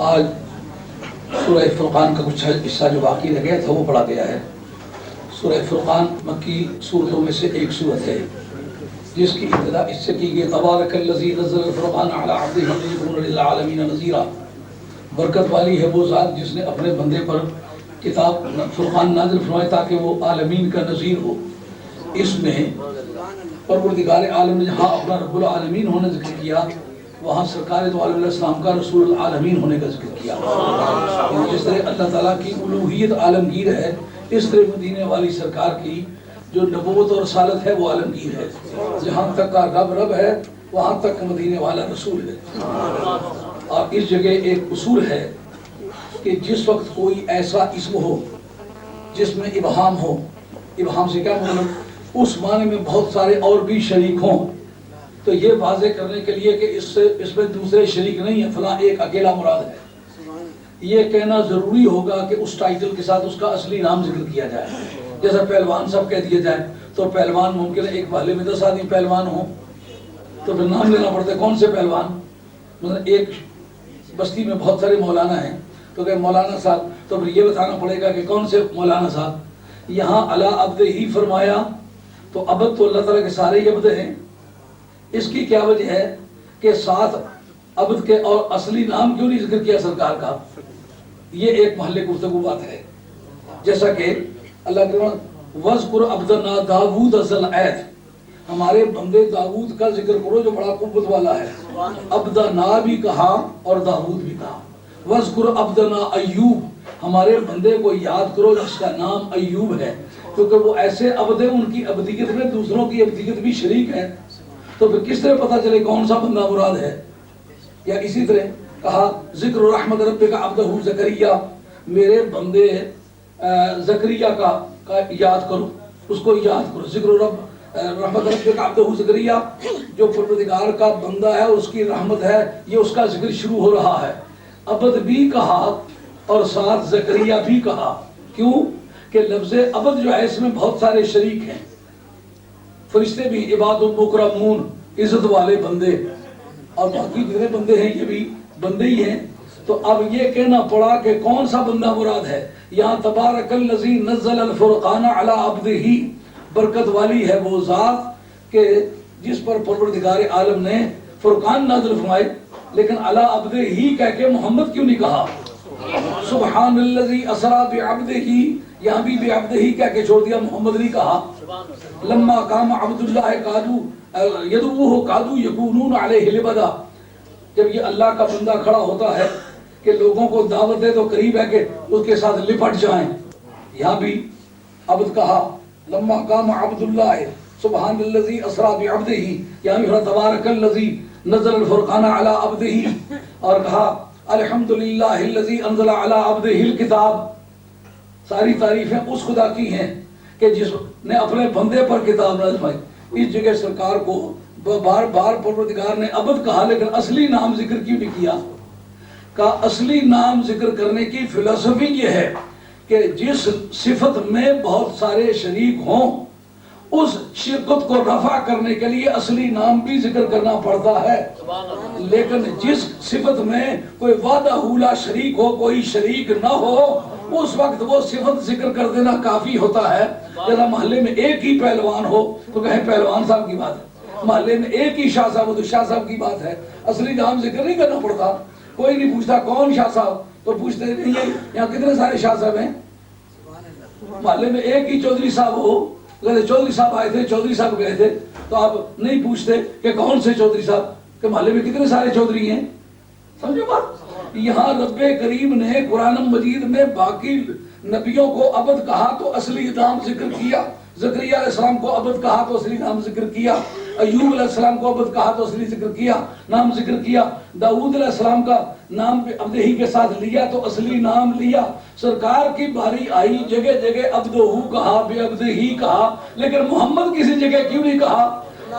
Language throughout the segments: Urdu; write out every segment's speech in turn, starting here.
آج سورہ فرقان کا کچھ حصہ جو باقی رہ گیا تھا وہ پڑھا گیا ہے۔ سورہ فرقان مکی سورتوں میں سے ایک سورت ہے جس کی ابتدا اس سے کی گئی تبارک الذی نزل الفرقان علی عبدہ لیکون للعالمین نذیرا، برکت والی ہے وہ ذات جس نے اپنے بندے پر کتاب فرقان نازل فرمائی تاکہ وہ عالمین کا نذیر ہو۔ اس میں پروردگار عالم نے جہاں اپنا رب العالمین ہونے ذکر کیا وہاں سرکار دو عالم علیہ السلام کا رسول العالمین ہونے کا ذکر کیا۔ جس طرح اللہ تعالیٰ کی الوہیت عالمگیر ہے اس طرح مدینے والی سرکار کی جو نبوت اور رسالت ہے وہ عالمگیر ہے۔ جہاں تک کا رب رب ہے وہاں تک مدینے والا رسول ہے۔ اور اس جگہ ایک اصول ہے کہ جس وقت کوئی ایسا اسم ہو جس میں ابہام ہو، ابہام سے کیا مطلب اس معنی میں بہت سارے اور بھی شریک ہوں، تو یہ واضح کرنے کے لیے کہ اس میں دوسرے شریک نہیں ہے، فلاں ایک اکیلا مراد ہے، یہ کہنا ضروری ہوگا کہ اس ٹائٹل کے ساتھ اس کا اصلی نام ذکر کیا جائے۔ جیسا پہلوان سب کہہ دیا جائے تو پہلوان ممکن ہے ایک محلے میں 10 آدمی پہلوان ہوں تو پھر نام لینا پڑتا ہے کون سے پہلوان، مطلب ایک بستی میں بہت سارے مولانا ہیں تو کہ مولانا صاحب، تو پھر یہ بتانا پڑے گا کہ کون سے مولانا صاحب۔ یہاں علی عبدہ ہی فرمایا تو عبد تو اللہ تعالیٰ کے سارے ہی عبد ہیں، اس کی کیا وجہ ہے کہ ساتھ عبد کے اور اصلی نام کیوں نہیں ذکر کیا سرکار کا، یہ ایک محلے گفتگو بات ہے۔ جیسا کہ اللہ کے وَذْكُرْ عَبْدَنَا دَاوُودَ ذَا الْأَيْدِ، ہمارے بندے داؤد کا ذکر کرو جو بڑا قوت والا ہے۔ عبدنا بھی کہا اور داؤد بھی کہا۔ وَذْكُرْ عَبْدَنَا ایوب، ہمارے بندے کو یاد کرو جس کا نام ایوب ہے، کیونکہ وہ ایسے عبد ہیں ان کی عبدیت میں دوسروں کی عبدیت بھی شریک ہے، تو پھر کس طرح پتہ چلے کون سا بندہ مراد ہے۔ یا اسی طرح کہا ذکر رحمت ربک عبدہ زکریا، میرے بندے زکریا کا یاد کرو، اس کو یاد کرو۔ ذکر رحمت ربک عبدہ زکریا، جو پروردگار کا بندہ ہے اس کی رحمت ہے، یہ اس کا ذکر شروع ہو رہا ہے۔ عبد بھی کہا اور ساتھ زکریا بھی کہا، کیوں کہ لفظ عبد جو ہے اس میں بہت سارے شریک ہیں، فرشتے بھی عباد مکرمون، عزت والے بندے، اور باقی جتنے بندے ہیں یہ بھی بندے ہی ہیں۔ تو اب یہ کہنا پڑا کہ کون سا بندہ مراد ہے۔ یہاں تبارک الذی نزل الفرقان علی عبدہ، برکت والی ہے وہ ذات کہ جس پر پروردگار عالم نے فرقان نازل فرمائے، لیکن علی عبدہ ہی کہہ کے محمد کیوں نہیں کہا۔ سبحان الذی اسری بعبدہ، یہاں بھی بعبدہ ہی کہہ کے چھوڑ دیا، محمد نہیں کہا۔ لما قام عبد اللہ قالوا یدعوہ قالوا یکونون علیہ لبدا، جب یہ اللہ کا بندہ کھڑا ہوتا ہے کہ لوگوں کو دعوت دے تو قریب ہے کہ اس کے ساتھ لپٹ جائیں۔ یہاں بھی عبد کہا، لما قام عبد اللہ سبحان الذی اسری بعبدہ، یہاں بھی تبارک الذی نزل الفرقان علی عبدہ، اور کہا الحمدللہ الذی انزل علی عبدہ الکتاب۔ ساری تعریفیں اس خدا کی ہیں کہ جس نے اپنے بندے پر کتاب نازل فرمائی۔ اس جگہ سرکار کو بار بار پروردگار نے عبد کہا لیکن اصلی نام ذکر کیوں نہیں کیا۔ کا اصلی نام ذکر کرنے کی فلسفی یہ ہے کہ جس صفت میں بہت سارے شریک ہوں اس شرکت کو رفع کرنے کے لیے اصلی نام بھی ذکر کرنا پڑتا ہے، لیکن جس صفت میں کوئی وعدہ لا شریک ہو، کوئی شریک نہ ہو، اس وقت وہ صفت ذکر کر دینا کافی ہوتا ہے۔ جیسا محلے میں ایک ہی پہلوان ہو تو کہیں پہلوان صاحب کی بات ہے، محلے میں ایک ہی شاہ صاحب ہو تو شاہ صاحب کی بات ہے، اصلی نام ذکر نہیں کرنا پڑتا۔ کوئی نہیں پوچھتا کون شاہ صاحب، تو پوچھتے نہیں ہیں یہاں کتنے سارے شاہ صاحب ہیں، محلے میں ایک ہی چودھری صاحب ہو، اگر چودھری صاحب آئے تھے، چودھری صاحب گئے تھے، تو آپ نہیں پوچھتے کہ کون سے چودھری صاحب، کہ محلے میں کتنے سارے چودھری ہیں۔ سمجھو بات، یہاں رب کریم نے قرآن مجید میں باقی نبیوں کو عبد کہا تو اصلی نام ذکر کیا، زکریا علیہ السلام کو عبد کہا تو اصلی نام ذکر کیا، ایوب علیہ السلام کو عبد کہا تو اصلی ذکر کیا، نام ذکر کیا، داؤد علیہ السلام کا نام عبد ہی کے ساتھ لیا تو اصلی نام لیا۔ سرکار کی باری آئی، جگہ جگہ عبدہ کہا، بے عبد ہی کہا، لیکن محمد کسی جگہ کیوں نہیں کہا۔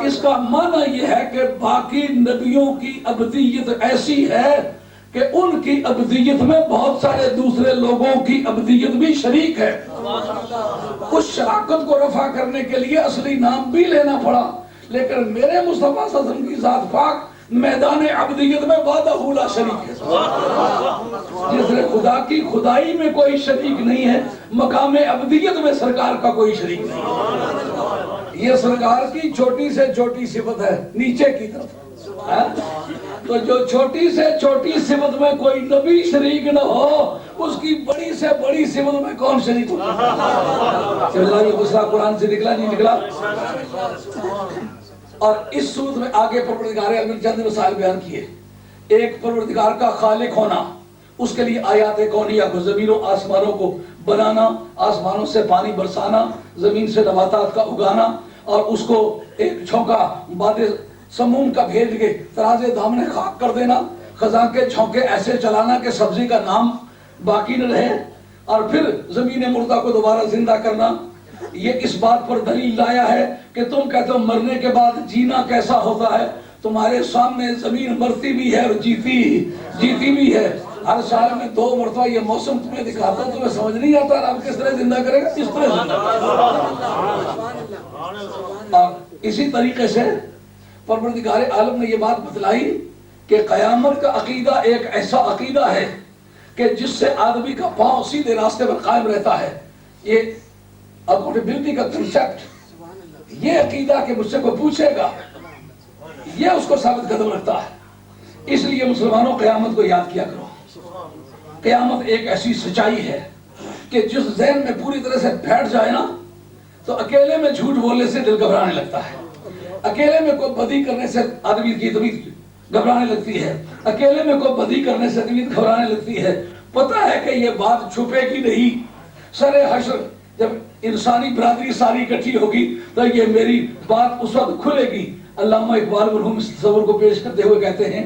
اس کا معنی یہ ہے کہ باقی نبیوں کی عبدیت ایسی ہے کہ ان کی عبدیت میں بہت سارے دوسرے لوگوں کی عبدیت بھی شریک ہے۔ اس شراکت کو رفع کرنے کے لیے اصلی نام بھی لینا پڑا، لیکن میرے مصطفیٰ صلی اللہ علیہ وسلم کی ذات پاک میدان عبدیت میں وعدہ لا شریک ہے۔ خدا کی خدائی میں کوئی شریک نہیں ہے، مقام ابدیت میں سرکار کا کوئی شریک نہیں ہے۔ یہ سرکار کی چھوٹی سے چھوٹی صفت ہے نیچے کی طرف، تو جو چھوٹی سے چھوٹی صفت میں کوئی نبی شریک نہ ہو، اس کی بڑی سے بڑی صفت میں کون شریک ہو؟ یہ دوسرا قرآن سے نکلا نہیں نکلا؟ اور اس صورت میں آگے پروردگار عالم چند مسائل بیان کیے۔ ایک پروردگار کا خالق ہونا، اس کے لیے آیات کونیہ کو، زمین و آسمانوں کو بنانا، آسمانوں سے پانی برسانا، زمین سے نباتات کا اگانا، اور اس کو ایک جھونکا باد سموم کا بھیج کے ترازے دامنے خاک کر دینا، خزاں کے جھونکے ایسے چلانا کہ سبزی کا نام باقی نہ رہے، اور پھر زمین مردہ کو دوبارہ زندہ کرنا۔ یہ اس بات پر دلیل لایا ہے کہ تم کہتے ہو مرنے کے بعد جینا کیسا ہوتا ہے، تمہارے سامنے زمین مرتی بھی ہے اور جیتی بھی ہے۔ ہر سال میں 2 مرتبہ یہ موسم تمہیں دکھاتا ہوں، تمہیں سمجھ نہیں آتا آپ کس طرح زندہ کرے گا، اس طرح زندہ کرے گا۔ اور اسی طریقے سے پروردگار عالم نے یہ بات بتلائی کہ قیامت کا عقیدہ ایک ایسا عقیدہ ہے کہ جس سے آدمی کا پاؤں سیدھے راستے پر قائم رہتا ہے۔ یہ اکاؤنٹیبلٹی کا کنسیپٹ، یہ عقیدہ کہ مجھ سے کوئی پوچھے گا، یہ اس کو ثابت قدم رکھتا ہے۔ اس لیے مسلمانوں قیامت کو یاد کیا کرو۔ قیامت ایک ایسی سچائی ہے کہ جس ذہن میں پوری طرح سے بیٹھ جائے نا، تو اکیلے میں جھوٹ بولنے سے دل گھبرانے لگتا ہے، اکیلے میں کوئی بدی کرنے سے آدمی کی طبیعت گھبرانے لگتی ہے، اکیلے میں کوئی بدی کرنے سے طبیعت گھبرانے لگتی ہے۔ پتہ ہے کہ یہ بات چھپے گی نہیں، سر حشر جب انسانی برادری ساری اکٹھی ہوگی تو یہ میری بات اس وقت کھلے گی۔ علامہ اقبال مرحوم اس تصور کو پیش کرتے ہوئے کہتے ہیں،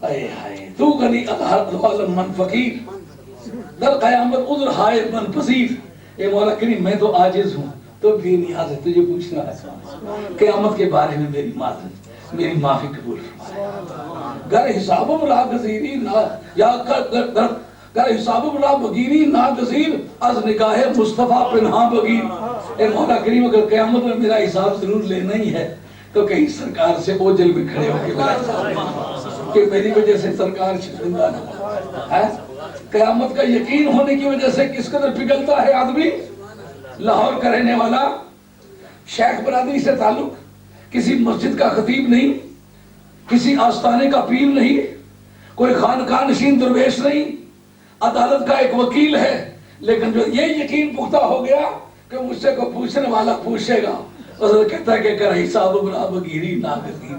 اے ہائے تو غنی عالم من فقیر، در قیامت عذر ہائے من پذیر۔ اے مولا کریم میں تو عاجز ہوں، تو بے نیاز ہے، تجھے پوچھنا ہے قیامت کے بارے میں میری معذرت، میری معافی قبول فرمائے۔ گر حسابم را گزیری نا یا گر حسابم را بگیری ناگزیر، از نگاہ مصطفیٰ پنہاں بگیر۔ اے مولا کریم اگر قیامت میں میرا حساب ضرور لینا ہی ہے تو کہیں سرکار سے اوجل میں کھڑے ہو کے کہ میری وجہ سے سرکار شرمندہ نہ ہے۔ قیامت کا یقین ہونے کی وجہ سے کس قدر پگھلتا ہے آدمی۔ لاہور کا رہنے والا، شیخ برادری سے تعلق، کسی مسجد کا خطیب نہیں، کسی آستانے کا پیر نہیں، کوئی خانقاہ نشین درویش نہیں، عدالت کا ایک وکیل ہے، لیکن جو یہ یقین پختہ ہو گیا کہ مجھ سے کوئی پوچھنے والا پوچھے گا، حضرت کہتا ہے کہ کر حساب بنا بگیری ناگزیر،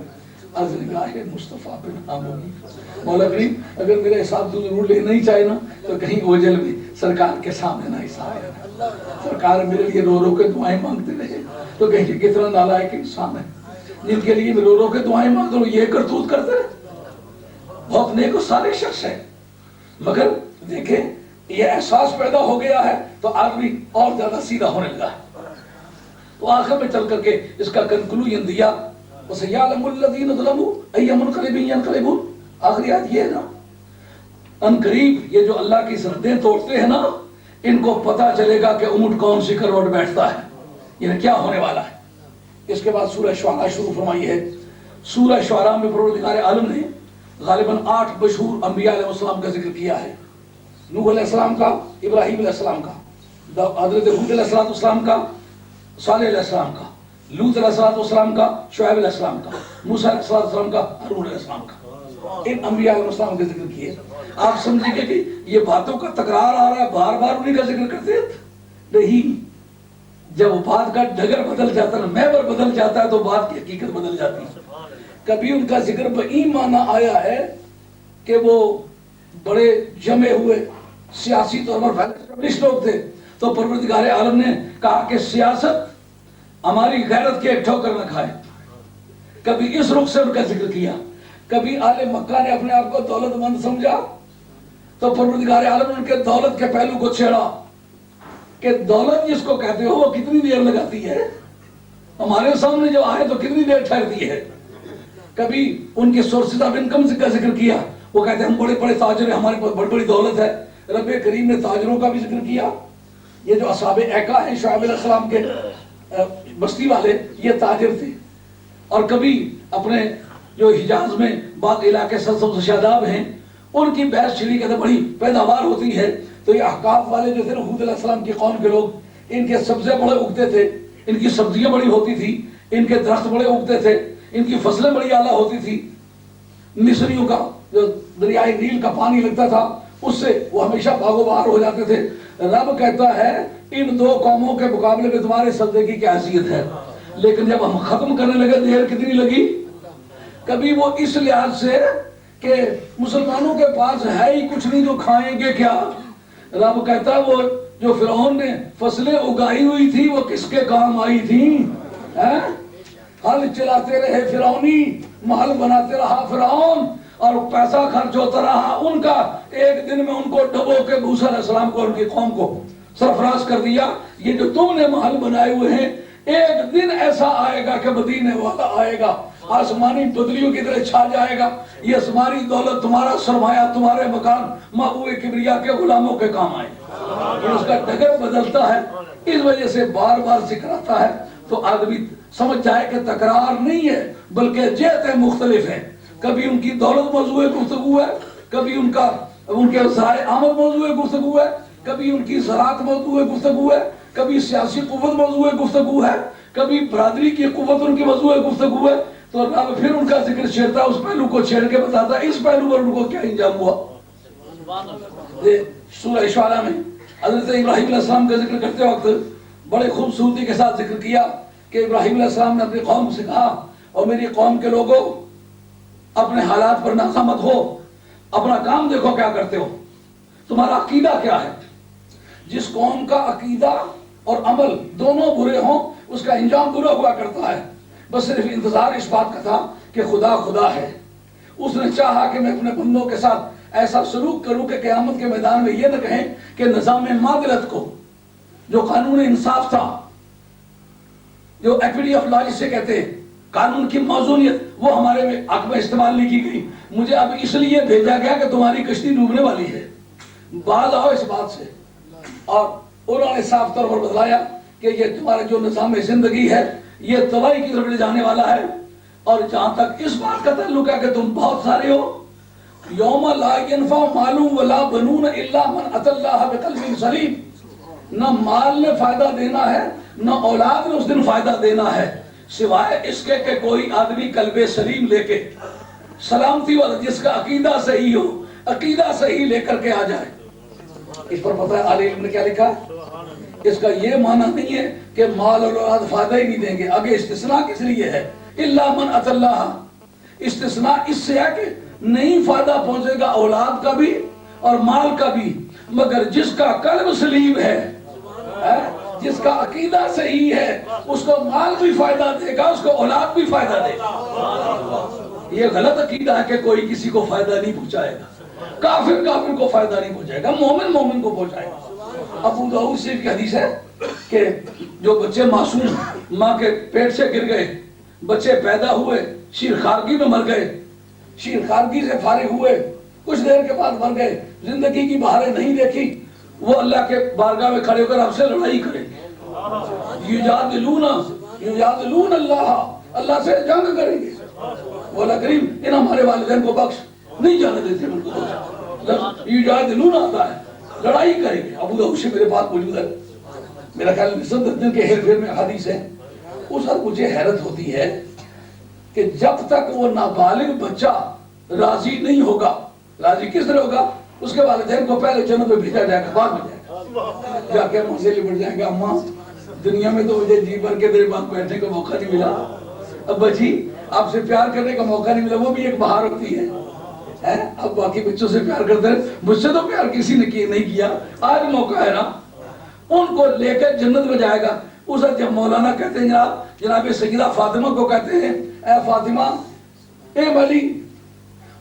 از نگاہ مصطفیٰ پنہاں بگیر۔ مولا کریم اگر میرا حساب تو ضرور لینا ہی چاہے نا تو کہیں اوجل میں سرکار کے سامنے نہ حساب لینا۔ سرکار میرے لیے رو رو کے دعائیں مانگتے رہے تو کہیں کتنا نالائق انسان ہے جن کے لیے میں رو رو کے دعائیں مانگتا ہوں، یہ کرتوت کرتے رہے۔ بہت نیک و صالح شخص ہے، مگر دیکھیں یہ احساس پیدا ہو گیا ہے تو آدمی اور زیادہ سیدھا ہونے لگا ہے۔ تو آخر میں چل کر کے اس کا کنکلوژن دیا، وَسَيَعْلَمُ الَّذِينَ ظَلَمُوا أَيَّ مُنْقَلِبٍ يَنْقَلِبُونَ۔ آخری آیت یہ ہے نا، ان قریب یہ جو اللہ کی سرحدیں توڑتے ہیں نا، ان کو پتا چلے گا کہ اونٹ کون سی کروٹ بیٹھتا ہے، یعنی کیا ہونے والا ہے۔ اس کے بعد سورہ شعراء شروع فرمائی ہے۔ سورہ شعراء میں پروردگار عالم نے غالباً 8 مشہور انبیاء علیہ السلام کا ذکر کیا ہے۔ نوح علیہ السلام کا، ابراہیم علیہ السلام کا، حضرت ہود علیہ السلام کا، صالح علیہ السلام کا، لوط علیہ السلام کا، شعیب علیہ السلام کا، موسیٰ علیہ السلام کا، ہارون علیہ السلام کا۔ ان انبیاء علیہ السلام کے ذکر کیے۔ آپ سمجھیں گے کہ یہ باتوں کا تکرار آ رہا ہے، بار بار انہیں کا ذکر کرتے نہیں۔ جب بات کا ڈگر بدل جاتا ہے، محور بدل جاتا ہے تو بات کی حقیقت بدل جاتی ہے۔ کبھی ان کا ذکر بئی معنی آیا ہے کہ وہ بڑے جمے ہوئے سیاسی طور پر اسٹیبلش لوگ تھے، تو پروردگار عالم نے کہا کہ سیاست ہماری غیرت کے ایک ٹھوکر نہ کھائے۔ کبھی اس رخ سے ان کا ذکر کیا، کبھی آل مکہ نے اپنے آپ کو دولت مند سمجھا تو پروردگار عالم نے ان کے دولت کے پہلو کو چھیڑا کہ دولت جس کو کہتے ہو وہ کتنی دیر لگاتی ہے، ہمارے سامنے جو آئے تو کتنی دیر ٹھہرتی ہے۔ کبھی ان کے سورسز آف انکم کا ذکر کیا، وہ کہتے ہیں ہم بڑے بڑے تاجر ہیں، ہمارے پاس بڑی بڑی دولت ہے۔ رب کریم نے تاجروں کا بھی ذکر کیا۔ یہ جو اصحاب ایکا ہیں شعیب علیہ السلام کے بستی والے، یہ تاجر تھے۔ اور کبھی اپنے جو حجاز میں بعض علاقے سلسل و شاداب ہیں، ان کی بحث چھڑی کہتے بڑی پیداوار ہوتی ہے. تو یہ احقاف والے جو تھے حود علیہ السلام کی قوم کے لوگ, ان کے سبزے بڑے اگتے تھے, ان کی سبزیاں بڑی ہوتی تھی, ان کے درخت بڑے اگتے تھے, ان کی فصلیں بڑی اعلیٰ ہوتی تھی. مصریوں کا جو دریائے نیل کا پانی لگتا تھا اس سے وہ ہمیشہ باغو بہار ہو جاتے تھے. رب کہتا ہے ان دو قوموں کے مقابلے میں تمہارے سبزے کی کیا حیثیت ہے. لیکن جب ہم ختم کرنے لگے دیر کتنی لگی. کبھی وہ اس لحاظ سے کہ مسلمانوں کے پاس ہے ہی کچھ نہیں, جو کھائیں گے کیا. رب کہتا ہے وہ جو فرعون نے فصلیں اگائی ہوئی تھی وہ کس کے کام آئی تھی. ہل چلاتے رہے فرعونی, محل بناتے رہا فرعون, اور پیسہ خرچ ہوتا رہا ان کا. ایک دن میں ان کو ڈبو کے موسیٰ علیہ السلام کو ان کی قوم کو سرفراز کر دیا. یہ جو تم نے محل بنائے ہوئے ہیں, ایک دن ایسا آئے گا کہ مدینے والا آئے گا, آسمانی بدلیوں کی طرح چھا جائے گا. یہ آسمانی دولت تمہارا سرمایہ, تمہارے مکان محبوب کبریا کے غلاموں کے کام آئے. اس کا ڈگر بدلتا ہے, اس وجہ سے بار بار ذکر آتا ہے تو آدمی سمجھ جائے کہ تکرار نہیں ہے بلکہ جہتیں مختلف ہیں. کبھی ان کی دولت موضوع گفتگو ہے, کبھی ان کے ذرائع آمد موضوع گفتگو ہے, کبھی ان کی زراعت موضوع گفتگو ہے, کبھی سیاسی قوت موضوع گفتگو ہے, کبھی برادری کی قوت ان کی موضوع گفتگو ہے. تو رب پھر ان کا ذکر چھیڑتا ہے, اس پہلو کو چھیڑ کے بتاتا ہے اس پہلو پر ان کو کیا انجام ہوا. سورہ شعراء میں حضرت ابراہیم علیہ السلام کا ذکر کرتے وقت بڑے خوبصورتی کے ساتھ ذکر کیا کہ ابراہیم علیہ السلام نے اپنی قوم سے کہا, اور میری قوم کے لوگوں اپنے حالات پر نازا مت ہو, اپنا کام دیکھو کیا کرتے ہو, تمہارا عقیدہ کیا ہے. جس قوم کا عقیدہ اور عمل دونوں برے ہوں اس کا انجام برا ہوا کرتا ہے. بس صرف انتظار اس بات کا تھا کہ خدا خدا ہے. اس نے چاہا کہ میں اپنے بندوں کے ساتھ ایسا سلوک کروں کہ قیامت کے میدان میں یہ نہ کہیں کہ نظام معدلت کو, جو قانون انصاف تھا, جو ایکویٹی آف لا جسے کہتے ہیں, قانون کی موزونیت, وہ ہمارے حق میں استعمال نہیں کی گئی. مجھے اب اس لیے بھیجا گیا کہ تمہاری کشتی ڈوبنے والی ہے, باز آؤ اس بات سے. اور انہوں نے صاف طور پر بتلایا کہ یہ تمہارا جو نظام زندگی ہے یہ تباہی کی طرف لے جانے والا ہے. اور جہاں تک اس بات کا تعلق ہے کہ تم بہت سارے ہو, یوم لا ینفع مال ولا بنون الا من اتى الله بقلب سلیم. نہ مال نے فائدہ دینا ہے نہ اولاد نے اس دن فائدہ دینا ہے سوائے اس کے کہ کوئی آدمی قلب سلیم لے کے, سلامتی والا, جس کا عقیدہ صحیح ہو, عقیدہ صحیح لے کر کے آ جائے. اس پر پتہ ہے علی نے کیا لکھا, اس کا یہ معنی نہیں ہے کہ مال اور اولاد فائدہ ہی نہیں دیں گے. آگے استثناء کس لیے ہے, الا من اتى الله. استثناء اس سے ہے کہ نہیں فائدہ پہنچے گا اولاد کا بھی اور مال کا بھی, مگر جس کا قلب سلیم ہے, جس کا عقیدہ صحیح ہے, اس کو مال بھی فائدہ دے گا, اس کو اولاد بھی فائدہ دے گا. یہ غلط عقیدہ ہے کہ کوئی کسی کو فائدہ نہیں پہنچائے گا, کافر کافر کو فائدہ نہیں پہنچائے گا, مومن مومن کو پہنچائے گا. ابو داؤد شریف کی حدیث ہے کہ جو بچے معصوم ماں کے پیٹ سے گر گئے, بچے پیدا ہوئے, شیرخارگی میں مر گئے, شیرخارگی سے فارغ ہوئے, کچھ دیر کے بعد مر گئے, زندگی کی بہاریں نہیں دیکھی, وہ اللہ کے بارگاہ میں کھڑے ہو کر آپ سے لڑائی کریں گے. یجادلون اللہ, اللہ سے جنگ کریں گے. مولا کریم ان ہمارے والدین کو بخش, نہیں جانے دیتے ان کو. یجادلون آتا ہے, لڑائی کریں گے. ابو داؤد سے میرے پاس موجود ہے, میرا خیال صدر دن کے ہیر پھیر میں حدیث ہے. اس وقت مجھے حیرت ہوتی ہے کہ جب تک وہ نابالغ بچہ راضی نہیں ہوگا, راضی کس طرح ہوگا, اس کے والدین کو پہلے جنت میں بھیجا جائے گا, بعد میں جائے گا, جا کے مجھ سے لپٹ جائیں گے, اماں دنیا میں تو مجھے جی بھر کے دیر بعد بیٹھنے کا موقع نہیں ملا, ابا جی آپ سے پیار کرنے کا موقع نہیں ملا, وہ بھی ایک بہار ہوتی ہے. اب باقی بچوں سے پیار کرتے ہیں, مجھ سے تو پیار کسی نے نہیں کیا, آج موقع ہے نا. ان کو لے کر جنت میں جائے گا. اس وقت جب مولانا کہتے ہیں جناب سیدہ فاطمہ کو کہتے ہیں, اے فاطمہ اے ملی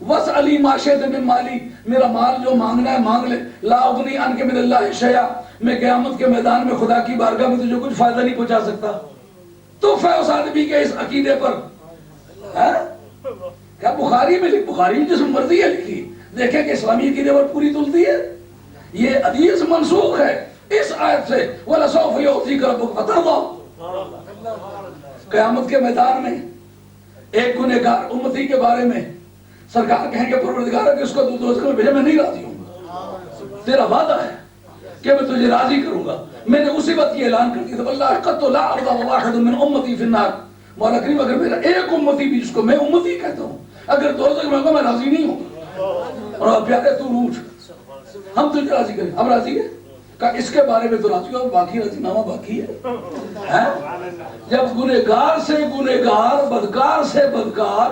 وس علی معاشیت من مالی, میرا مال جو مانگنا ہے مانگ لے, لا اغنی عنک من اللہ شیئا, میں قیامت کے میدان میں خدا کی بارگاہ میں تجھے کچھ فائدہ نہیں پہنچا سکتا. تو فیض آدمی کے اس عقیدے پر کیا بخاری میں بخاری میں جس مرضی ہے لکھی, دیکھیں کہ اسلامی عقیدے پر پوری تلتی ہے. یہ حدیث منسوخ ہے اس آیت سے, وَلَسَوْفَ يُعْطِيكَ رَبُّكَ فَتَرْضَىٰ. قیامت کے میدان میں ایک گنہگار امتی کے بارے میں سرکار کہیں گے پروردگار کہ اس کو دوزخ میں بھیجے، میں نہیں راضی ہوں، تیرا وعدہ ہے کہ میں تجھے راضی کروں گا۔ میں نے اسی وقت یہ اعلان کر دیا تھا اللہ قد لا ارضى واحد من امتی فی النار، مولا کریم اگر میرا ایک امتی بھی جس کو میں امتی کہتا ہوں اگر دوزخ میں ہوگا میں راضی نہیں ہوں۔ اور پیارے تو روٹ ہم تجھے راضی کریں، ہم راضی ہیں کہ اس کے بارے میں تو راضی ہو، باقی راضی نامہ باقی ہے۔ جب گنہگار سے گنہگار، بدکار سے بدکار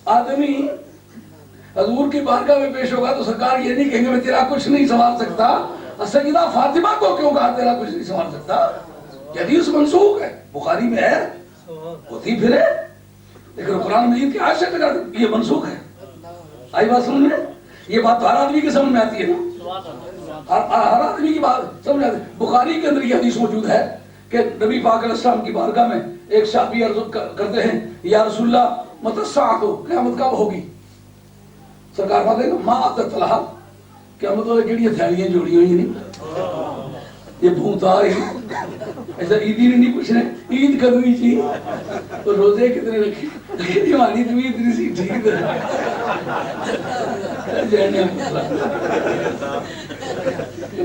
آدمی حضور کی بارگاہ میں پیش ہوگا تو سرکار یہ نہیں کہیں گے میں تیرا کچھ نہیں سنبھال سکتا، سیدہ فاطمہ کو کیوں کہا تیرا کچھ نہیں سنبھال سکتا؟ یہ حدیث منسوخ ہے، بخاری میں ہے، ہوتی پھرے، لیکن قرآن مجید کی آیت سے کہا یہ منسوخ ہے۔ آئی بات سمجھ میں؟ یہ بات تو ہر آدمی کے سمجھ میں آتی ہے نا، ہر آدمی کی بات سمجھ آتی ہے۔ بخاری کے اندر یہ حدیث موجود ہے کہ نبی پاک علیہ السلام کی بارگاہ میں ایک صحابی عرض کرتے ہیں یا رسول اللہ متی الساعۃ، قیامت کب ہوگی؟ سرکار فرماتے ہیں ما اتت لہا، قیامت والے کیڑی تھیلیاں جوڑی ہوئی نہیں، یہ بھوتار ہی ایسا عیدی نہیں پوچھنے عید کب ہوئی تھی، تو روزے کتنے رکھے، ہماری تو عید نہیں سی ٹھیک ہے،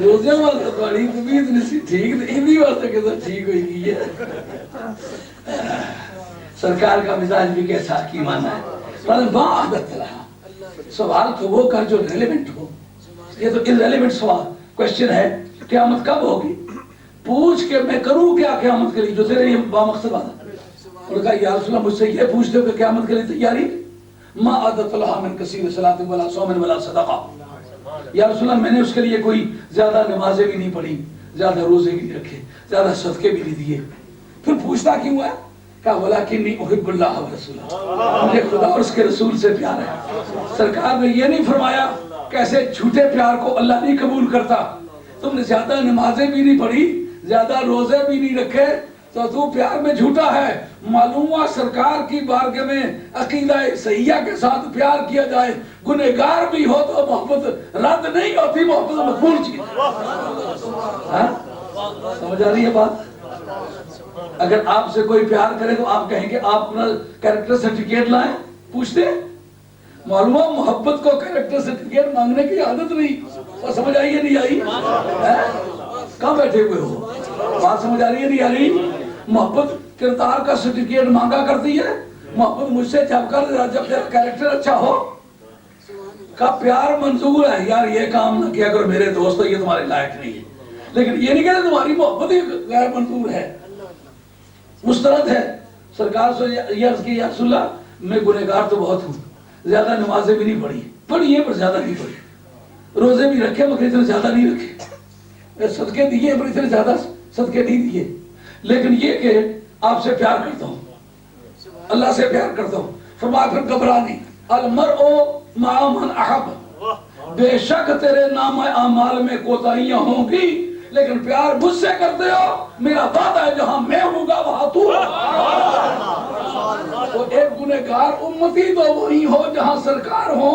روزے واسطے تھوڑی تو عید نہیں سی ٹھیک، عیدی واسطے کیسا ٹھیک ہوئی گئی ہے۔ سرکار کا مزاج بھی کیسا حکیمانہ ہے، ما اتت لہا، سوال تو وہ کر جو ریلیونٹ ہو، یہ تو irrelevant سوال کوشچن ہے قیامت کب ہوگی، پوچھ کے میں کروں کیا قیامت کے لیے جو تیرے لیے بامقصد بات ہے۔ انہوں نے کہا یا رسول اللہ مجھ سے یہ پوچھتے ہو کہ قیامت کے لیے تیاری؟ ما عدت لها من کثیر صلاۃ ولا صوم ولا صدقہ، یا رسول اللہ میں نے اس کے لیے کوئی زیادہ نمازیں بھی نہیں پڑھی، زیادہ روزے بھی نہیں رکھے، زیادہ صدقے بھی نہیں دیے۔ پھر پوچھتا کیوں ہے؟ کہا ولکنی احب اللہ ورسولہ، مجھے خدا اور اس کے رسول سے پیار ہے۔ سرکار نے یہ نہیں فرمایا کیسے جھوٹے پیار کو اللہ نہیں قبول کرتا، تم نے زیادہ نمازیں بھی نہیں پڑھی، زیادہ روزے بھی نہیں رکھے تو پیار میں جھوٹا ہے۔ معلوم ہوا سرکار کی بارگاہ میں عقیدہ صحیحہ کے ساتھ پیار کیا جائے، گنہگار بھی ہو تو محبت رد نہیں ہوتی، محبت مقبول چیز۔ سمجھ آ رہی ہے بات؟ اگر آپ سے کوئی پیار کرے تو آپ کہیں گے آپ اپنا کیریکٹر سرٹیفکیٹ لائیں، پوچھتے معلوم ہو محبت کو کیریکٹر سرٹیفکیٹ مانگنے کی عادت نہیں، اور سمجھ آئی ہے نہیں آئی؟ کہاں بیٹھے ہوئے ہو؟ بات سمجھ آ رہی ہے نہیں آ رہی؟ محبت کردار کا سرٹیفکیٹ مانگا کرتی ہے، محبت مجھ سے جب تیرا کیریکٹر اچھا ہو کا پیار منظور ہے، یار یہ کام نہ کیا کرو میرے دوستو یہ تمہارے لائق نہیں ہے، لیکن یہ نہیں کہتے تمہاری محبت ہی غیر منظور ہے، مسترد ہے۔ سرکار سے یہ عرض کی یا رسول اللہ میں گنہگار تو بہت ہوں، زیادہ نمازیں بھی نہیں پڑھی ہیں پر زیادہ نہیں پڑھی، روزے بھی رکھے مگر اتنے زیادہ نہیں رکھے، صدقے دیے پر اتنے زیادہ صدقے نہیں دیے، لیکن یہ کہ آپ سے پیار کرتا ہوں، اللہ سے پیار کرتا ہوں۔ فرمایا پھر گھبرا نہیں، المرء مع من احب، بے شک تیرے نام اعمال میں کوتاہیاں ہوں گی لیکن پیار مجھ سے کرتے ہو، میرا وعدہ ہے جہاں میں ہوں گا وہاں تو۔ تو ایک گنہگار امتی تو وہی ہو جہاں سرکار ہو،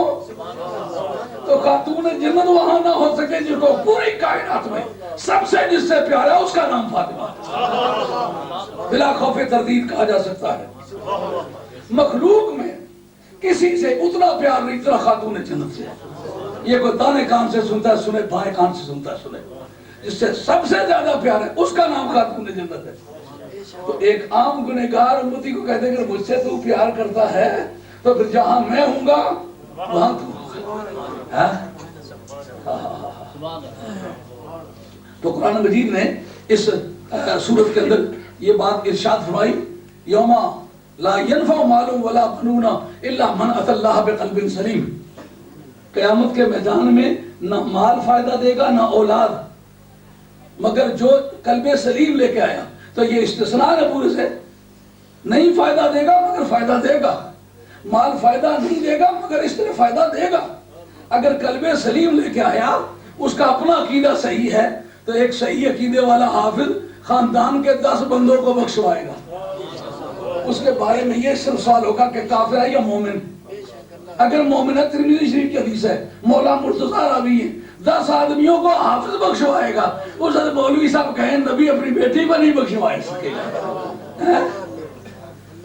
تو خاتون جنت وہاں نہ ہو سکے جس کو پوری کائنات میں سب سے جس سے پیار ہے اس کا نام فاطمہ بلا خوف تردید کہا جا سکتا ہے۔ مخلوق میں کسی سے اتنا پیار نہیں اتنا خاتون جنت سے۔ یہ کوئی دانے کان سے سنتا ہے سنے، بائیں کان سے سنتا ہے سنے، جس سے سب سے زیادہ پیار ہے اس کا نام خاتون جنت ہے۔ تو ایک عام گنہگار امتی کو کہتے ہیں کہ مجھ سے تو پیار کرتا ہے تو پھر جہاں میں ہوں گا وہاں تو ہوگا۔ تو قرآن مجید نے اس سورت کے اندر یہ بات ارشاد فرمائی، یوم لا ينفع مال ولا بنون الا من اتى الله بقلب سلیم، قیامت کے میدان میں نہ مال فائدہ دے گا نہ اولاد مگر جو قلب سلیم لے کے آیا۔ تو یہ استثناء ہے پورے سے، نہیں فائدہ دے گا مگر فائدہ دے گا، مال فائدہ نہیں دے گا مگر اس طرح فائدہ دے گا۔ اگر قلب سلیم لے کے آیا، اس کا اپنا عقیدہ صحیح ہے، تو ایک صحیح عقیدے والا حافظ خاندان کے 10 بندوں کو بخشوائے گا۔ اس کے بارے میں یہ صرف سوال ہوگا کہ کافر ہے یا مومن۔ اگر مومن ہے، ترمذی شریف کی حدیث ہے، مولا مرتضیٰ راوی ہے، 10 آدمیوں کو حافظ بخشوائے گا۔ اس حضرت مولوی صاحب کہیں نبی اپنی بیٹی کو نہیں بخشوائے سکے گا۔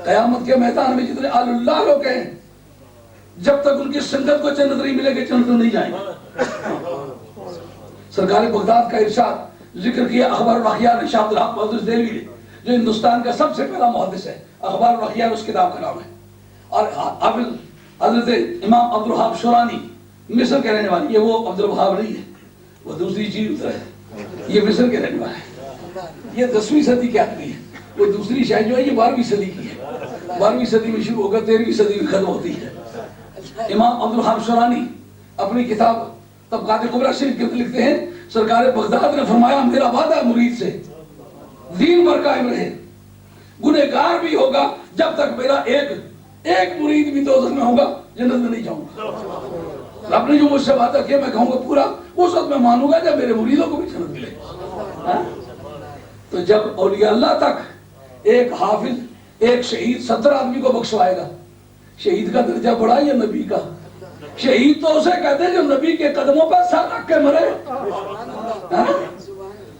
قیامت کے میدان میں جتنے اللہ لوگ ہیں جب تک ان کی سنگت کو جنت نہیں ملے گی جنت نہیں جائیں گے۔ سرکار بغداد کا ارشاد ذکر کیا اخبار الاخیار شاہ عبدالحق محدث دہلوی نے، جو ہندوستان کا سب سے پہلا محدث ہے، اخبار الاخیار اس کتاب کا نام ہے۔ اور حافظ حضرت امام عبدالوہاب شورانی مصر کے رہنے والے، یہ وہ عبدالوہاب نہیں ہے، وہ دوسری چیز ہے، یہ مصر کے رہنے والے ہیں۔ یہ 10ویں صدی کے آدمی ہے، وہ دوسری شاید جو ہے یہ 12ویں صدی کی ہے، 12ویں صدی میں شروع ہو کر 13ویں صدی میں ختم ہوتی ہے۔ امام عبدالوہاب شورانی اپنی کتاب طبقات کبریٰ شریف کے اندر لکھتے ہیں، سرکار بغداد نے فرمایا میرا وعدہ مرید سے دین پر قائم رہے، گنہگار بھی ہوگا جب تک میرا ایک مرید بھی دوزخ میں ہوگا جنت میں نہیں جاؤں گا۔ رب نے جو مجھ سے وعدہ کیا میں کہوں گا پورا، اس وقت میں مانوں گا جب میرے مریدوں کو بھی جنت ملے۔ تو جب اولیاء اللہ تک ایک حافظ ایک شہید 70 آدمی کو بخشوائے گا، شہید کا درجہ بڑا یا نبی کا؟ شہید تو اسے کہتے ہیں جو نبی کے قدموں پر سر رکھ کے مرے۔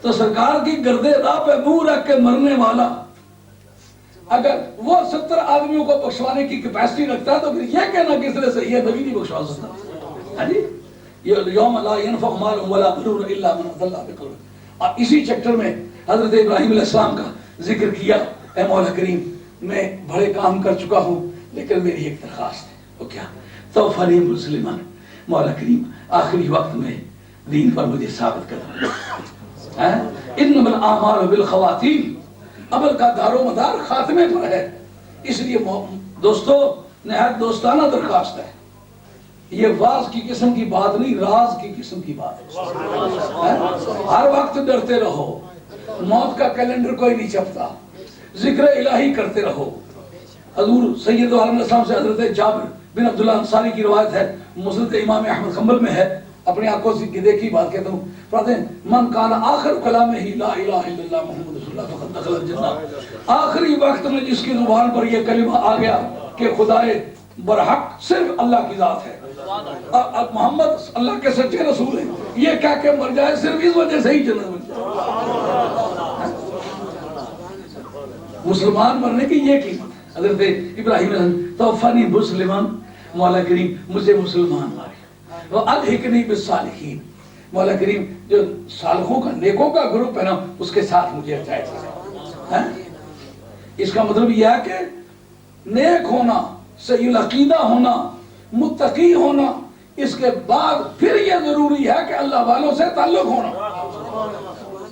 تو سرکار کی گرد راہ پہ منہ رکھ کے مرنے والا اگر وہ 70 آدمیوں کو بخشوانے کی کیپیسٹی رکھتا ہے تو پھر یہ کہنا کس طرح صحیح ہے نبی نہیں بخشوا سکتا؟ یہ یوم لا ينفع مال ولا بنون الا من اتى الله بقلب۔ اور اسی چیپٹر میں حضرت ابراہیم علیہ السلام کا ذکر کیا، اے مولا کریم میں بڑے کام کر چکا ہوں لیکن میری ایک درخواست ہے، وہ کیا؟ توفنی مسلمان، مولا کریم آخری وقت میں دین پر مجھے ثابت کر۔ انما الاعمال بالخواتیم، عمل کا دار و مدار خاتمے پر ہے، اس لیے دوستو نہایت دوستانہ درخواست ہے، یہ واز کی قسم کی بات نہیں، راز کی قسم کی بات ہے۔ ہر وقت ڈرتے رہو، موت کا کیلنڈر کوئی نہیں چھپتا، ذکر الہی کرتے رہو۔ حضور سید عالم الاسلام سے حضرت جابر بن عبداللہ انصاری کی روایت ہے، مسند امام احمد حنبل میں ہے، اپنی آنکھوں سے دیکھی بات کہتا ہوں، فرماتے ہیں من کان آخر کلامہ ہی لا الہ الا اللہ محمد رسول اللہ فقد دخل الجنہ، آخری وقت میں جس کی زبان پر یہ کلمہ آ گیا کہ خدائے برحق صرف اللہ کی ذات ہے، محمد اللہ کے سچے رسول ہیں، یہ کہہ کے مر جائے صرف اس وجہ سے ہی جنت بن جائے۔ مسلمان مرنے کی یہ قیمت ہے۔ حضرت ابراہیم توفانی مسلمان، مولا کریم مجھے مسلمان مارے، وَأَلْحِقْنِي بِالصَّالِحِينَ، مولا کریم جو صالحوں کا نیکوں کا گروپ ہے نا اس کے ساتھ مجھے اٹیچ۔ اس کا مطلب یہ ہے کہ نیک ہونا، صحیح العقیدہ ہونا، متقی ہونا، اس کے بعد پھر یہ ضروری ہے کہ اللہ والوں سے تعلق ہونا۔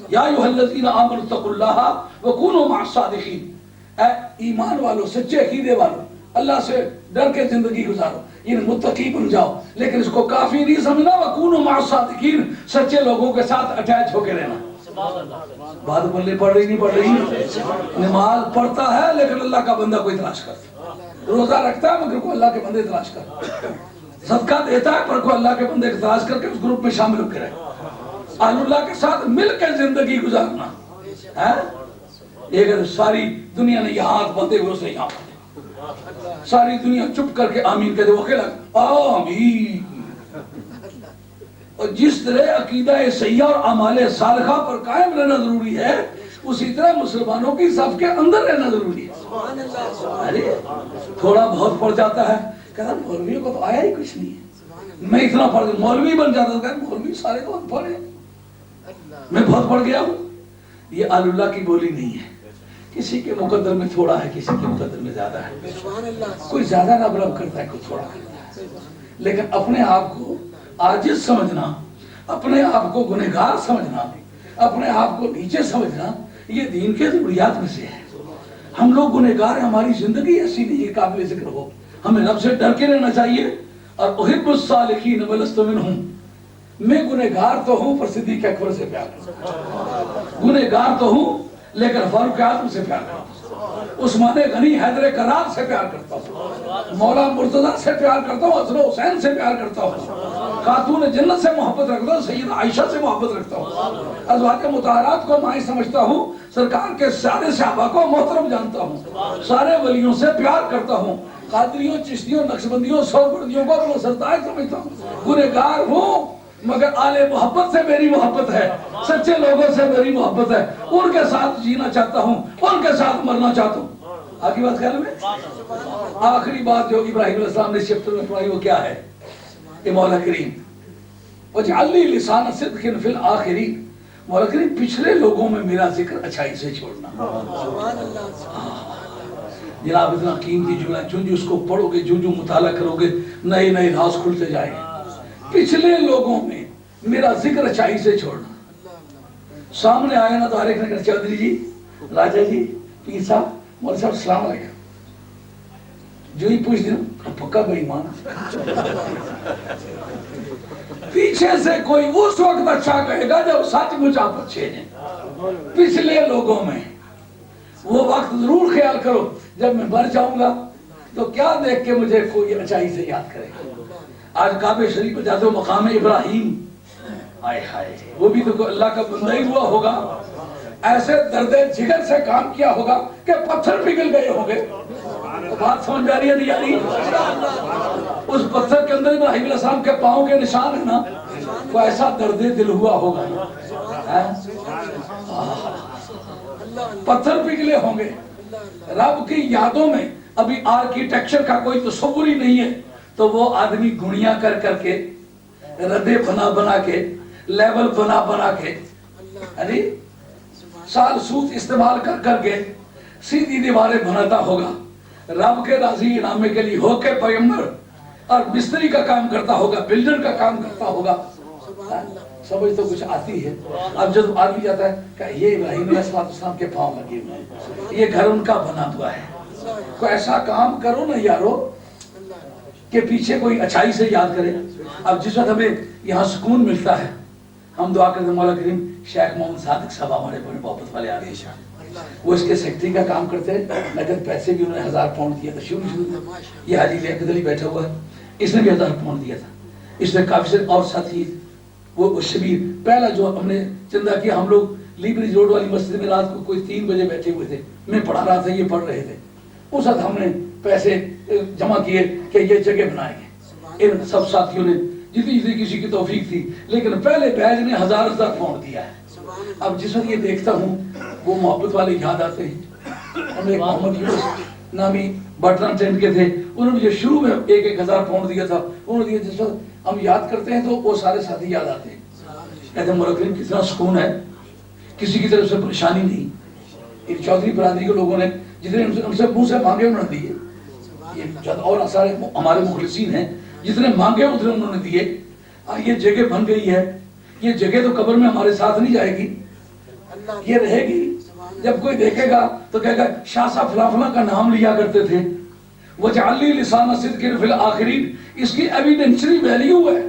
یا ایھا الذین آمنوا اتقوا اللہ وکونوا مع الصادقین، اے ایمان والو، سچے عقیدے والو، اللہ سے ڈر کے زندگی گزارو، یعنی متقی بن جاؤ، لیکن اس کو کافی نہیں سمجھنا، وکونوا مع الصادقین، سچے لوگوں کے ساتھ اٹیچ ہو کے رہنا۔ بات بولنے پڑ رہی نہیں پڑ رہی؟ نماز پڑھتا ہے لیکن اللہ کا بندہ کوئی تلاش کرتا، روزہ رکھتا ہے مگر کوئی اللہ کے بندے تلاش کرتا، صدقہ دیتا ہے پر کوئی اللہ کے بندے کو تلاش کر کے اس گروپ میں شامل ہو کے رہے، اہل اللہ کے ساتھ مل کے زندگی گزارنا ہے۔ اگر ساری دنیا نے یہاں ہاتھ باندھے ہوئے اسے یہاں باندھے، ساری دنیا چپ کر کے آمین کہتے وہ کہہ آمین۔ اور جس طرح عقیدہ صحیحہ اور اعمال صالحہ پر قائم رہنا ضروری ہے، اسی طرح مسلمانوں کی صف کے اندر رہنا ضروری ہے۔ ارے تھوڑا بہت پڑھ جاتا ہے، کہتا مولویوں کو تو آیا ہی کچھ نہیں ہے، میں اتنا پڑھ گیا، مولوی بن جاتا تھا، مولوی سارے تو پڑھے، میں بہت پڑھ گیا ہوں۔ یہ اہل اللہ کی بولی نہیں ہے، کسی کے مقدر میں تھوڑا ہے، کسی کے مقدر میں زیادہ ہے، کوئی زیادہ نہ برابر کرتا ہے، کوئی تھوڑا کرتا ہے، لیکن اپنے آپ کو عاجز سمجھنا، اپنے آپ کو گنہگار سمجھنا، اپنے آپ کو نیچے سمجھنا، یہ دین کے ضروریات میں سے ہے۔ ہم لوگ گنہگار ہیں، ہماری زندگی ایسی نہیں ہے قابل ذکر ہو، ہمیں رب سے ڈر کے رہنا چاہیے۔ اور احب الصالحین ولست منہم، میں گنہگار تو ہوں پر صدیق اکبر سے پیار کرتا ہوں، گنہگار تو ہوں لیکن فاروق اعظم سے پیار کرتا ہوں، عثمان غنی حیدر کرار سے پیار کرتا ہوں، مولا مرتضیٰ سے پیار کرتا ہوں، حسن حسین سے پیار کرتا ہوں، خاتون جنت سے محبت رکھتا ہوں، سید عائشہ سے محبت رکھتا ہوں، ازواج مطہرات کو مائیں سمجھتا ہوں، سرکار کے سارے صحابہ کو محترم جانتا ہوں، سارے ولیوں سے پیار کرتا ہوں، قادریوں، چشتیوں، نقشبندیوں، سوگردیوں کو اپنا سرتاج سمجھتا ہوں، گنہگار ہوں مگر آل محبت سے میری محبت ہے، سچے لوگوں سے میری محبت ہے، ان کے ساتھ جینا چاہتا ہوں، ان کے ساتھ مرنا چاہتا ہوں۔ آگے بات کر لیں. آخری بات جو ابراہیم علیہ السلام نے چیپٹر میں پڑھائی وہ کیا ہے؟ کہ مولا کریم وَاجْعَلْ لِي لِسَانَ صِدْقٍ فِي الْآخِرِينَ، مولا کریم پچھلے لوگوں میں میرا ذکر اچھائی سے چھوڑنا. جناب اتنا قیمتی جملہ، جو اس کو پڑھو گے، جو مطالعہ کرو گے، نئے نئے راز کھلتے جائیں گے. پچھلے لوگوں میں میرا ذکر اچھائی سے چھوڑنا. سامنے آیا نا تو ہر ایک نے کہا چودھری جی، راجہ جی، پیر صاحب، مولا صاحب السلام علیکم. جو ہی پوچھ دیا پکا بے ایمان. پیچھے سے کوئی اس وقت اچھا کہے گا جب سچ مچ آپ اچھے ہیں. پچھلے لوگوں میں وہ وقت ضرور خیال کرو جب میں مر جاؤں گا تو کیا دیکھ کے مجھے کوئی اچھائی سے یاد کرے گا. آج کعبہ شریف پہ جاتے ہو مقام ابراہیم، آئے ہائے، وہ بھی تو اللہ کا بندہ ہی ہوا ہوگا. ایسے درد جگر سے کام کیا ہوگا کہ پتھر پگھل گئے ہوں گے. بات سمجھ جا رہی ہے نہیں آ رہی؟ اس پتھر کے اندر ابراہیم علیہ السلام کے پاؤں کے نشان ہے نا. وہ ایسا درد دل ہوا ہوگا نا، پتھر پگھلے ہوں گے. رب کی یادوں میں ابھی آرکیٹیکچر کا کوئی تصور ہی نہیں ہے تو وہ آدمی گھڑیاں کر کر کے، ردے بنا بنا کے، لیول بنا بنا کے، سال سوت استعمال کر کر کے سیدھی دیواریں بناتا ہوگا. رب کے راضی انعامے کے لیے ہو کے پیغمبر اور مستری کا کام کرتا ہوگا، بلڈر کا کام کرتا ہوگا. سمجھ تو کچھ آتی ہے. اب جب آدمی جاتا ہے کہ یہ ابراہیم علیہ السلام کے پاؤں لگے ہوئے ہیں، یہ گھر ان کا بنا ہوا ہے. کوئی ایسا کام کرو نا یارو کہ پیچھے کوئی اچھائی سے یاد کرے. اب جس وقت ہمیں یہاں سکون ملتا ہے ہم دعا کرتے ہیں مولا کریم شیخ محمد صادق صاحب ہمارے بڑے محبت والے آگے، وہ اس کے سیکٹری کا کام کرتے ہیں. لیکن پیسے بھی انہوں نے 1000 پاؤنڈ دیا تھا شروع میں. یہ حاجی لیاقت علی بیٹھا ہوا ہے، اس نے بھی 1000 پاؤنڈ دیا تھا. اس نے کافی سے اور ساتھی وہ شبیر پہلا جو ہم نے چندہ کیا، ہم لوگ لیبریج روڈ والی مسجد میں رات کو کوئی 3 بجے بیٹھے ہوئے تھے. میں پڑھا رہا تھا، یہ پڑھ رہے تھے. اس وقت ہم نے پیسے جمع کیے کہ یہ جگہ بنائیں گے. ان سب ساتھیوں نے جتنی کسی کی توفیق تھی، لیکن پہلے بیج نے 1000 پاؤنڈ دیا ہے. اب جس وقت یہ دیکھتا ہوں وہ محبت والے یاد آتے ہیں. ہم نے محمد یونس نامی بٹرن ٹینٹ کے تھے، انہوں نے مجھے شروع میں 1000 پاؤنڈ دیا تھا. انہوں نے دیا. جس وقت ہم یاد کرتے ہیں تو وہ سارے ساتھی یاد آتے ہیں. کہتے ہیں مولا کریم کتنا سکون ہے، کسی کی طرف سے پریشانی نہیں. ان چودھری برادری کے لوگوں نے جتنے ان سے منہ سے مانگے انہوں نے دیے. یہ اور سارے ہمارے مخلصین ہیں، جتنے مانگے اتنے انہوں نے دیے. یہ جگہ بن گئی ہے. یہ جگہ تو قبر میں ہمارے ساتھ نہیں جائے گی، یہ رہے گی. جب کوئی دیکھے گا تو کہے گا شاہ صاحب فلاں فلاں کا نام لیا کرتے تھے. وَاجْعَلْ لِي لِسَانَ صِدْقٍ فِي الْآخِرِينَ، اس کی ایویڈنشری ویلیو ہے.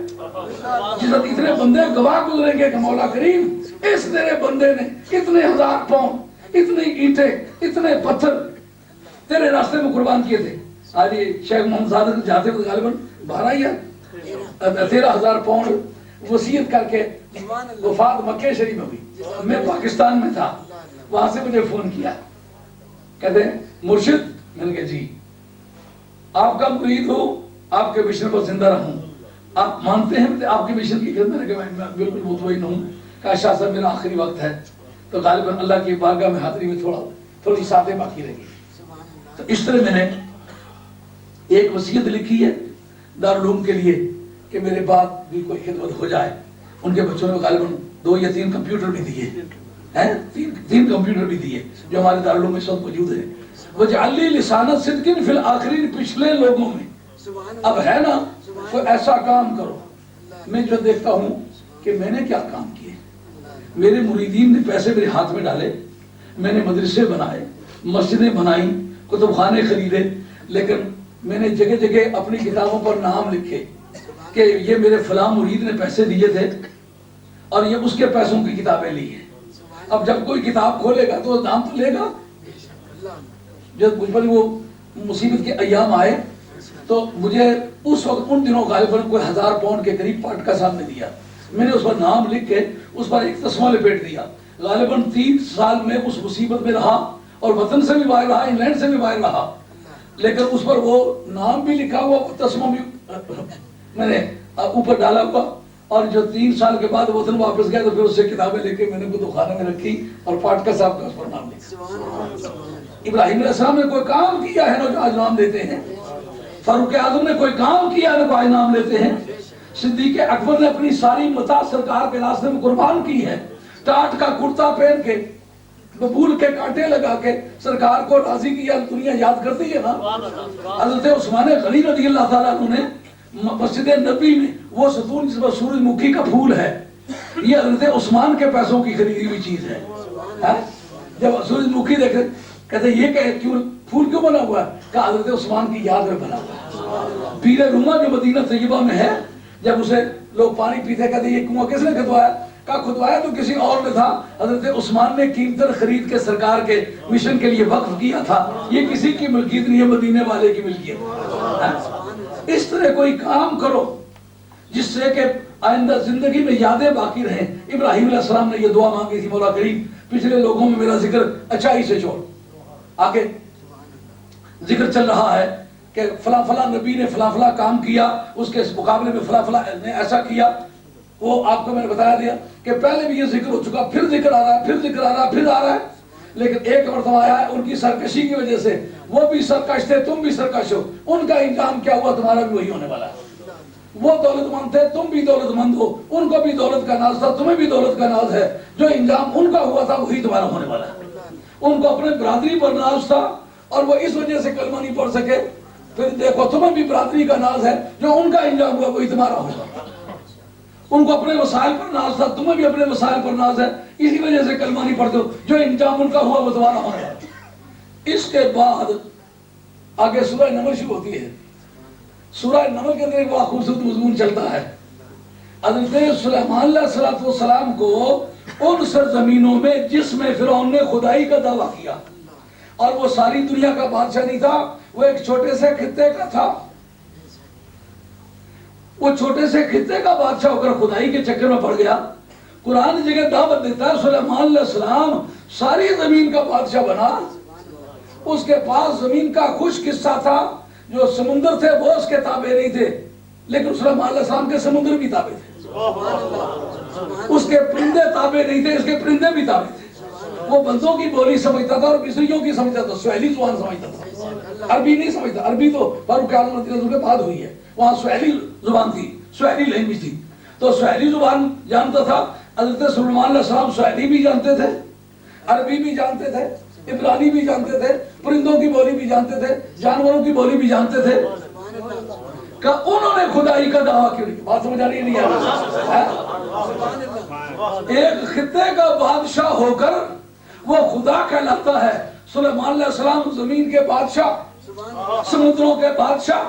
جس وقت اتنے بندے گواہ گزریں گے کہ مولا کریم اس تیرے بندے نے اتنے 1000 پاؤنڈ، اتنی اینٹیں، اتنے پتھر تیرے راستے میں قربان کیے تھے. آج یہ شیخ محمد صادق جاتے ہوئے غالباً 12 یا 13,000 پاؤنڈ وصیت کر کے وفات مکہ شریف میں ہوئی. میں پاکستان میں تھا، وہاں سے مجھے فون کیا، کہتے ہیں مرشد، میں نے کہا جی آپ کا مرید ہوں، آپ کے مشن کو زندہ رہوں، آپ مانتے ہیں آپ کے مشن کی خدمت؟ میں نے کہا میں بالکل مطمئن ہوں. کہا شاہ صاحب میرا آخری وقت ہے تو غالباً اللہ کی بارگاہ میں حاضری میں تھوڑی ساتیں باقی رہی. تو اس طرح میں نے ایک وصیت لکھی ہے دارالعلوم کے لیے کہ میرے بعد بھی کوئی خدمت ہو جائے. ان کے بچوں نے غالباً 2 یا 3 کمپیوٹر بھی دیے ہیں، 3 کمپیوٹر بھی دیے جو ہمارے دارالعلوم میں سب موجود ہیں. وَاجْعَلْ لِي لِسَانَ صِدْقٍ فِي الْآخِرِينَ، پچھلے لوگوں میں. اب ہے نا کوئی ایسا کام کرو. میں جو دیکھتا ہوں کہ میں نے کیا کام کیے، میرے مریدین نے پیسے میرے ہاتھ میں ڈالے، میں نے مدرسے بنائے، مسجدیں بنائیں، کتب خانے خریدے، لیکن میں نے جگہ جگہ اپنی کتابوں پر نام لکھے کہ یہ میرے فلاں مرید نے پیسے دیے تھے اور یہ اس کے پیسوں کی کتابیں لی ہیں. اب جب کوئی کتاب کھولے گا تو نام تو لے گا. جب مجھ پر وہ مصیبت کے ایام آئے تو مجھے اس وقت ان دنوں غالباً کوئی 1000 پاؤنڈ کے قریب پاٹکا صاحب نے دیا. میں نے اس پر نام لکھ کے اس پر ایک تسمہ لپیٹ دیا. غالباً 3 سال میں اس مصیبت میں رہا اور وطن سے بھی باہر رہا، انگلینڈ سے بھی باہر رہا، لیکن اس پر وہ نام بھی لکھا ہوا، تسمہ بھی میں نے اوپر ڈالا ہوا. اور جو 3 سال کے بعد وطن واپس گیا تو پھر اس سے کتابیں لے کے میں نے کتب خانے میں رکھی اور پاٹکا صاحب کا اس پر نام لکھا. ابراہیم علیہ السلام نے کوئی کام کیا ہے نا جو آج نام لیتے ہیں، فاروق اعظم نے کوئی کام کیا ہے نا جو آج نام لیتے ہیں، صدیق اکبر نے اپنی ساری متاع سرکار کے راستے میں قربان کی ہے، ٹاٹ کا کرتا پہن کے، ببول کے کانٹے لگا کے سرکار کو راضی کیا، دنیا یاد کرتی ہے نا۔ حضرت عثمان غنی رضی اللہ تعالیٰ عنہ نے مسجد نبی میں وہ ستون جس پر سورج مکھی کا پھول ہے، یہ حضرت عثمان کے پیسوں کی خریدی ہوئی چیز ہے۔ جب سورج مکھی دیکھتے کہتے یہ کیوں پھول کیوں بنا ہوا ہے؟ کہا حضرت عثمان کی یاد میں بنا ہوا ہے۔ پیر روما جو مدینہ طیبہ میں ہے، جب اسے لوگ پانی پیتے کہتے یہ کنواں کس نے کھدوایا؟ کہا کھدوایا تو کسی اور نے تھا، حضرت عثمان نے قیمتر خرید کے سرکار کے مشن کے لیے وقف کیا تھا، یہ کسی کی ملکیت نہیں ہے، مدینے والے کی ملکیت۔ اس طرح کوئی کام کرو جس سے کہ آئندہ زندگی میں یادیں باقی رہیں۔ ابراہیم علیہ السلام نے یہ دعا مانگی تھی، مولا کریم پچھلے لوگوں میں میرا ذکر اچھائی سے چھوڑ۔ آگے ذکر چل رہا ہے کہ فلاں فلاں نبی نے فلاں فلاں کام کیا، اس کے مقابلے میں فلاں فلاں نے ایسا کیا۔ وہ آپ کو میں نے بتایا دیا کہ پہلے بھی یہ ذکر ہو چکا، پھر ذکر آ رہا ہے، پھر ذکر آ رہا ہے، پھر آ رہا ہے، لیکن ایک مرتبہ آیا ہے ان کی سرکشی کی وجہ سے، وہ بھی سرکش تھے، تم بھی سرکش ہو، ان کا انجام کیا ہوا تمہارا بھی وہی ہونے والا ہے۔ وہ دولت مند تھے، تم بھی دولت مند ہو، ان کو بھی دولت کا ناز تھا، تمہیں بھی دولت کا ناز ہے، جو انجام ان کا ہوا تھا وہی تمہارا ہونے والا ہے۔ ان کو اپنے برادری پر ناز تھا اور وہ اس وجہ سے کلمہ نہیں پڑھ سکے، پھر دیکھو تمہیں بھی برادری کا ناز ہے، جو ان کا انجام ہوا وہی تمہارا ہوگا۔ ان کو اپنے وسائل پر ناز تھا، تمہیں بھی اپنے وسائل پر ناز ہے، اسی وجہ سے کلمہ نہیں پڑھتے ہو، جو انجام ان کا ہوا وہ تمہارا ہوگا۔ اس کے بعد آگے سورہ نمل شروع ہوتی ہے۔ سورہ نمل کے اندر ایک بڑا خوبصورت مضمون چلتا ہے۔ حضرت سلیمان علیہ السلام کو ان سرزمینوں میں جس میں فرعون نے خدائی کا دعویٰ کیا، اور وہ ساری دنیا کا بادشاہ نہیں تھا، وہ ایک چھوٹے سے خطے کا تھا، وہ چھوٹے سے خطے کا بادشاہ ہو کر خدائی کے چکر میں پڑ گیا۔ قرآن جگہ دعوت دیتا ہے سلیمان علیہ السلام ساری زمین کا بادشاہ بنا، اس کے پاس زمین کا خوش قصہ تھا، جو سمندر تھے وہ اس کے تابع نہیں تھے، لیکن سلیمان علیہ السلام کے سمندر بھی تابع تھے، اس کے پرندے تابع نہیں تھے، اس کے پرندے بھی تابع تھے۔ وہ بندوں کی بولی سمجھتا تھا اور مصریوں کی سمجھتا تھا، سوہیلی زبان سمجھتا تھا، عربی نہیں سمجھتا۔ عربی تو فاروق اعظم رضی اللہ عنہ کے بعد ہوئی ہے، وہاں سوہیلی زبان تھی، سوہیلی لینگویج تھی، تو سوہیلی زبان جانتا تھا۔ حضرت سلیمان علیہ السلام سوہیلی بھی جانتے تھے، عربی بھی جانتے تھے، عبرانی بھی جانتے تھے، پرندوں کی بولی بھی جانتے تھے، جانوروں کی بولی بھی جانتے تھے۔ کہ انہوں نے خدائی کا دعویٰ کیوں نہیں؟ بات سمجھ آ رہی ہے نہیں آ رہی؟ ایک خطے کا بادشاہ ہو کر وہ خدا کہلاتا ہے۔ سلیمان علیہ السلام زمین کے بادشاہ، سمندروں کے بادشاہ،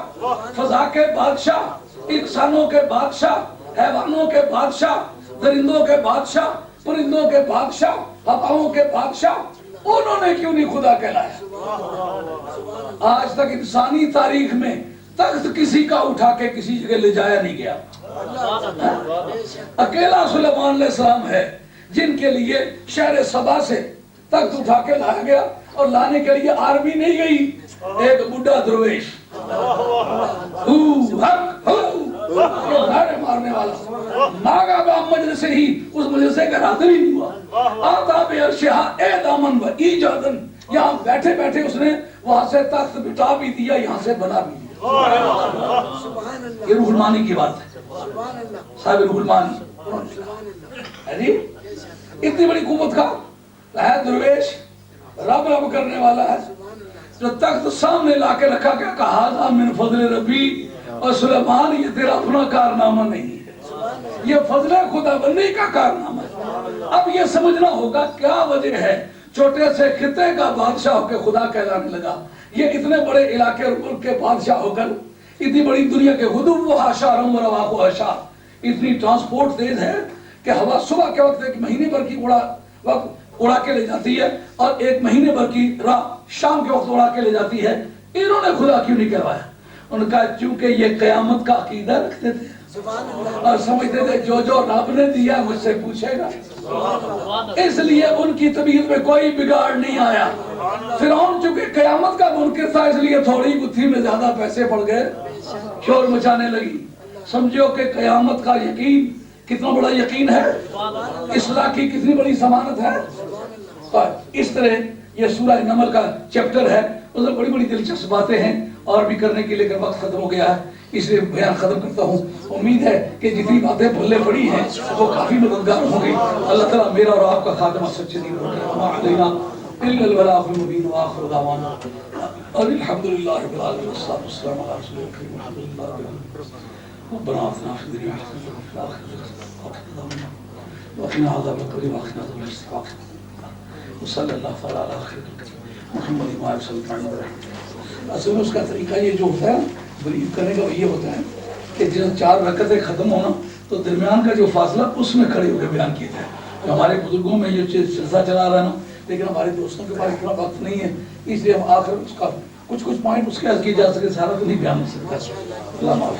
فضا کے بادشاہ، انسانوں کے بادشاہ، حیوانوں کے بادشاہ، درندوں کے بادشاہ، پرندوں کے بادشاہ، ہواؤں کے بادشاہ، انہوں نے کیوں نہیں خدا کہلایا؟ آج تک انسانی تاریخ میں تخت کسی کا اٹھا کے کسی جگہ لے جایا نہیں گیا، اکیلا سلیمان علیہ السلام ہے جن کے لیے شہر سبا سے تخت اٹھا کے لایا گیا، اور لانے کے لیے آرمی نہیں گئی، ایک بڈھا درویش مارنے والا ماغا با مجلس ہی، اس مجلسے کا حاضر ہی نہیں ہوا، آتا بے ارشہا اے دامن و ایجادن، یہاں بیٹھے بیٹھے اس نے وہاں سے تخت بٹا بھی دیا، یہاں سے بنا بھی دیا۔ یہ روح المانی کی بات ہے، صاحب روح المانی اتنی بڑی قوت کا ہے، درویش رب رب کرنے والا ہے، جو تخت سامنے لا کے رکھا گیا، کہا ذا من فضل ربی، اور سلیمان یہ تیرا اپنا کارنامہ نہیں ہے، یہ فضل خدا بندی کا کارنامہ ہے۔ اب یہ سمجھنا ہوگا کیا وجہ ہے چھوٹے سے خطے کا بادشاہ ہو کے خدا کہلانے لگا، یہ اتنے بڑے علاقے اور ملک کے بادشاہ ہو کر اتنی بڑی دنیا کے غدو و حاشاروں و رواق و حشار، اتنی ٹرانسپورٹ تیز ہے کہ ہوا صبح کے وقت ایک مہینے بھر کی اڑا کے لے جاتی ہے، اور ایک مہینے بھر کی راہ شام کے وقت اڑا کے لے جاتی ہے۔ انہوں نے خدا کیوں نہیں کہوایا؟ انہوں نے کہا چونکہ یہ قیامت کا عقیدہ رکھتے تھے اور سمجھتے تھے جو جو رب نے دیا مجھ سے پوچھے گا، اس لیے ان کی طبیعت میں کوئی بگاڑ نہیں آیا۔ فرعون چونکہ قیامت کا منکر تھا، اس لیے تھوڑی گتھی میں زیادہ پیسے پڑ گئے، شور مچانے لگی۔ سمجھو کہ قیامت کا یقین کتنا بڑا یقین ہے، اصلاح کی کتنی بڑی ضمانت ہے۔ اس طرح یہ سورہ نمل کا چیپٹر ہے، اس میں بڑی بڑی دلچسپ باتیں ہیں اور بھی کرنے کے لیے وقت ختم ہو گیا ہے، اس لیے بیان ختم کرتا ہوں۔ امید ہے کہ جتنی باتیں پلے پڑی ہیں وہ کافی مددگار ہوں گی۔ اللہ تعالیٰ میرا اور آپ کا خاتمہ سچے دین الا البلاغ المبین وآخر دعوانا الحمد للہ رب العالمین والصلاة والسلام علی رسول اللہ الحمد للہ رب العالمین ربنا آتنا فی الدنیا حسنة وفی الآخرة حسنة وقنا عذاب النار وقنا عذاب القبر وقنا عذاب النار وصلی اللہ تعالی علی خیر محمد وآلہ وسلم اجمعین۔ اصل میں اس کا طریقہ یہ جو ہوتا ہے بلیو کرنے کا یہ ہوتا ہے کہ جن 4 رکعتیں ختم ہونا تو درمیان کا جو فاصلہ اس میں کھڑے ہو کے بیان کیا جائے۔ ہمارے بزرگوں میں یہ سلسلہ چلا رہا نا، لیکن ہمارے دوستوں کے پاس اتنا وقت نہیں ہے، اس لیے ہم آخر اس کا کچھ پوائنٹ اس کے حل کیے جا سکے، سارا تو نہیں بیان ہو سکتا۔ اللہ معاف۔